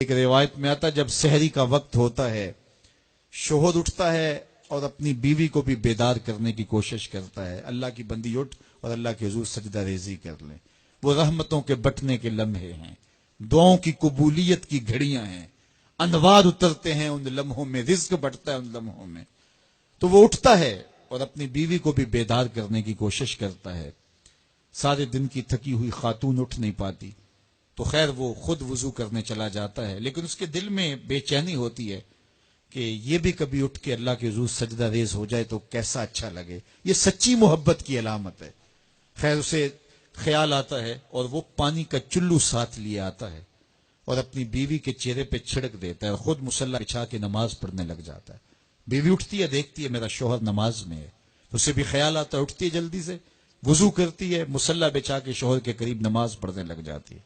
ایک روایت میں آتا ہے جب سحری کا وقت ہوتا ہے شوہر اٹھتا ہے اور اپنی بیوی کو بھی بیدار کرنے کی کوشش کرتا ہے، اللہ کی بندی اٹھ اور اللہ کے حضور سجدہ ریزی کر لیں۔ وہ رحمتوں کے بٹنے کے لمحے ہیں، دعاؤں کی قبولیت کی گھڑیاں ہیں، انوار اترتے ہیں ان لمحوں میں، رزق بڑھتا ہے ان لمحوں میں۔ تو وہ اٹھتا ہے اور اپنی بیوی کو بھی بیدار کرنے کی کوشش کرتا ہے۔ سارے دن کی تھکی ہوئی خاتون اٹھ نہیں پاتی تو خیر وہ خود وضو کرنے چلا جاتا ہے، لیکن اس کے دل میں بے چینی ہوتی ہے کہ یہ بھی کبھی اٹھ کے اللہ کے حضور سجدہ ریز ہو جائے تو کیسا اچھا لگے۔ یہ سچی محبت کی علامت ہے۔ خیر اسے خیال آتا ہے اور وہ پانی کا چلو ساتھ لیے آتا ہے اور اپنی بیوی کے چہرے پہ چھڑک دیتا ہے اور خود مصلی بچھا کے نماز پڑھنے لگ جاتا ہے۔ بیوی اٹھتی ہے، دیکھتی ہے میرا شوہر نماز میں ہے، اسے بھی خیال آتا ہے، اٹھتی ہے جلدی سے، وضو کرتی ہے، مصلی بچھا کے شوہر کے قریب نماز پڑھنے لگ جاتی ہے۔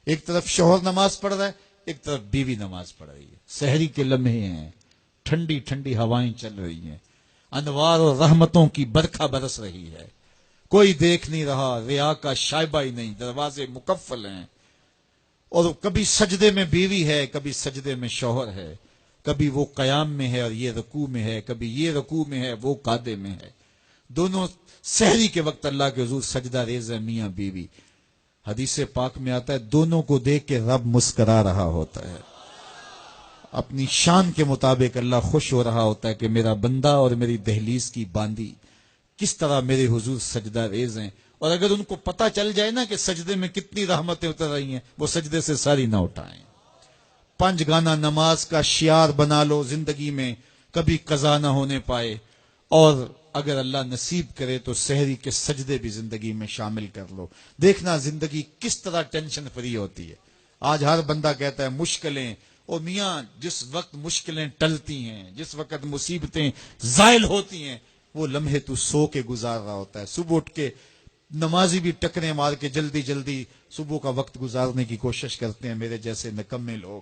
ایک طرف شوہر نماز پڑھ رہا ہے، ایک طرف بیوی نماز پڑھ رہی ہے۔ سحری کے لمحے ہیں، ٹھنڈی ٹھنڈی ہوائیں چل رہی ہیں، انوار اور رحمتوں کی برکھا برس رہی ہے، کوئی دیکھ نہیں رہا، ریا کا شائبہ ہی نہیں، دروازے مقفل ہیں، اور کبھی سجدے میں بیوی ہے، کبھی سجدے میں شوہر ہے، کبھی وہ قیام میں ہے اور یہ رکوع میں ہے، کبھی یہ رکوع میں ہے وہ قعدے میں ہے۔ دونوں سحری کے وقت اللہ کے حضور سجدہ ریز ہے میاں بیوی۔ حدیث پاک میں آتا ہے دونوں کو دیکھ کے رب مسکرا رہا ہوتا ہے، اپنی شان کے مطابق اللہ خوش ہو رہا ہوتا ہے کہ میرا بندہ اور میری دہلیز کی باندی کس طرح میرے حضور سجدہ ریز ہیں۔ اور اگر ان کو پتہ چل جائے نا کہ سجدے میں کتنی رحمتیں اتر رہی ہیں، وہ سجدے سے ساری نہ اٹھائیں۔ 5 گانا نماز کا شعار بنا لو زندگی میں، کبھی قضا نہ ہونے پائے، اور اگر اللہ نصیب کرے تو سحری کے سجدے بھی زندگی میں شامل کر لو۔ دیکھنا زندگی کس طرح ٹینشن فری ہوتی ہے۔ آج ہر بندہ کہتا ہے مشکلیں، اور میاں جس وقت مشکلیں ٹلتی ہیں، جس وقت مصیبتیں زائل ہوتی ہیں، وہ لمحے تو سو کے گزار رہا ہوتا ہے۔ صبح اٹھ کے نمازی بھی ٹکریں مار کے جلدی جلدی صبح کا وقت گزارنے کی کوشش کرتے ہیں میرے جیسے نکمے لوگ،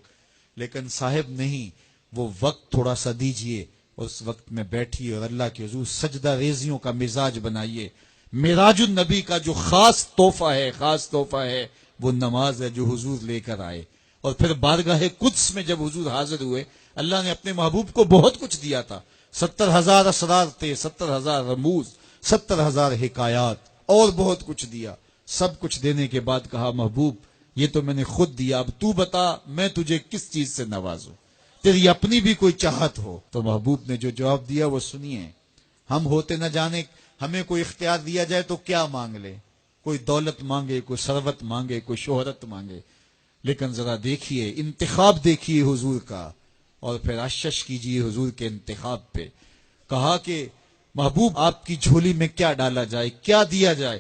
لیکن صاحب نہیں، وہ وقت تھوڑا سا دیجئے، اس وقت میں بیٹھیے اور اللہ کے حضور سجدہ ریزیوں کا مزاج بنائیے۔ معراج النبی کا جو خاص تحفہ ہے وہ نماز ہے جو حضور لے کر آئے، اور پھر بارگاہ قدس میں جب حضور حاضر ہوئے، اللہ نے اپنے محبوب کو بہت کچھ دیا تھا، 70,000 اسرار تھے، 70,000 رموز، 70,000 حکایات، اور بہت کچھ دیا۔ سب کچھ دینے کے بعد کہا محبوب یہ تو میں نے خود دیا، اب تو بتا میں تجھے کس چیز سے نوازوں، تیری اپنی بھی کوئی چاہت ہو۔ تو محبوب نے جو جواب دیا وہ سنیے۔ ہم ہوتے نہ جانے ہمیں کوئی اختیار دیا جائے تو کیا مانگ لے، کوئی دولت مانگے، کوئی ثروت مانگے، کوئی شہرت مانگے، لیکن ذرا دیکھیے انتخاب دیکھیے حضور کا، اور پھر اشش کیجیے حضور کے انتخاب پہ۔ کہا کہ محبوب آپ کی جھولی میں کیا ڈالا جائے، کیا دیا جائے؟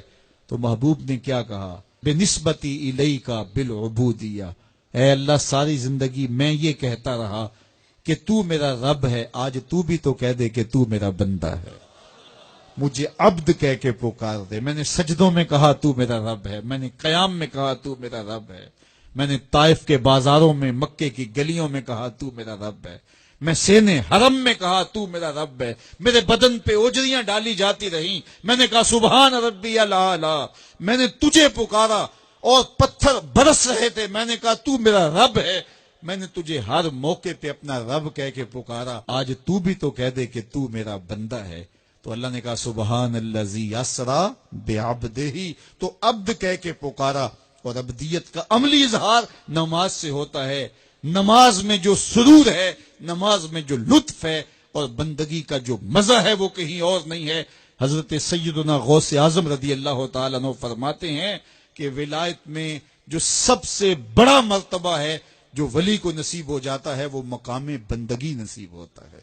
تو محبوب نے کیا کہا، بنسبتی الیک بالعبودیہ، اے اللہ ساری زندگی میں یہ کہتا رہا کہ تو میرا رب ہے، آج تو بھی تو کہہ دے کہ تو میرا بندہ ہے، مجھے عبد کہہ کے پکار دے۔ میں نے سجدوں میں کہا تو میرا رب ہے، میں نے قیام میں کہا تو میرا رب ہے، میں نے طائف کے بازاروں میں، مکے کی گلیوں میں کہا تو میرا رب ہے، میں سینے حرم میں کہا تو میرا رب ہے، میرے بدن پہ اوجریاں ڈالی جاتی رہیں، میں نے کہا سبحان ربی الاعلی، میں نے تجھے پکارا اور پتھر برس رہے تھے، میں نے کہا تو میرا رب ہے، میں نے تجھے ہر موقع پہ اپنا رب کہہ کے پکارا، آج تو بھی تو کہہ دے کہ تو میرا بندہ ہے۔ تو اللہ نے کہا سبحان الذی اسری بعبدہ، تو عبد کہہ کے پکارا، اور عبدیت کا عملی اظہار نماز سے ہوتا ہے۔ نماز میں جو سرور ہے، نماز میں جو لطف ہے، اور بندگی کا جو مزہ ہے وہ کہیں اور نہیں ہے۔ حضرت سیدنا غوث اعظم رضی اللہ تعالیٰ عنہ فرماتے ہیں کہ ولایت میں جو سب سے بڑا مرتبہ ہے جو ولی کو نصیب ہو جاتا ہے وہ مقام بندگی نصیب ہوتا ہے،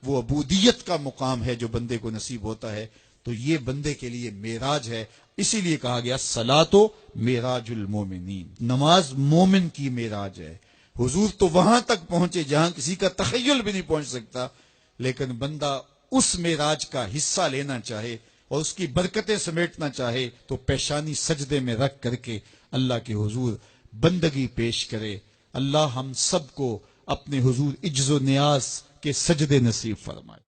وہ عبودیت کا مقام ہے جو بندے کو نصیب ہوتا ہے۔ تو یہ بندے کے لیے معراج ہے، اسی لیے کہا گیا الصلاۃ معراج المومنین، نماز مومن کی معراج ہے۔ حضور تو وہاں تک پہنچے جہاں کسی کا تخیل بھی نہیں پہنچ سکتا، لیکن بندہ اس معراج کا حصہ لینا چاہے اور اس کی برکتیں سمیٹنا چاہے تو پیشانی سجدے میں رکھ کر کے اللہ کے حضور بندگی پیش کرے۔ اللہ ہم سب کو اپنے حضور عجز و نیاز کے سجدے نصیب فرمائے۔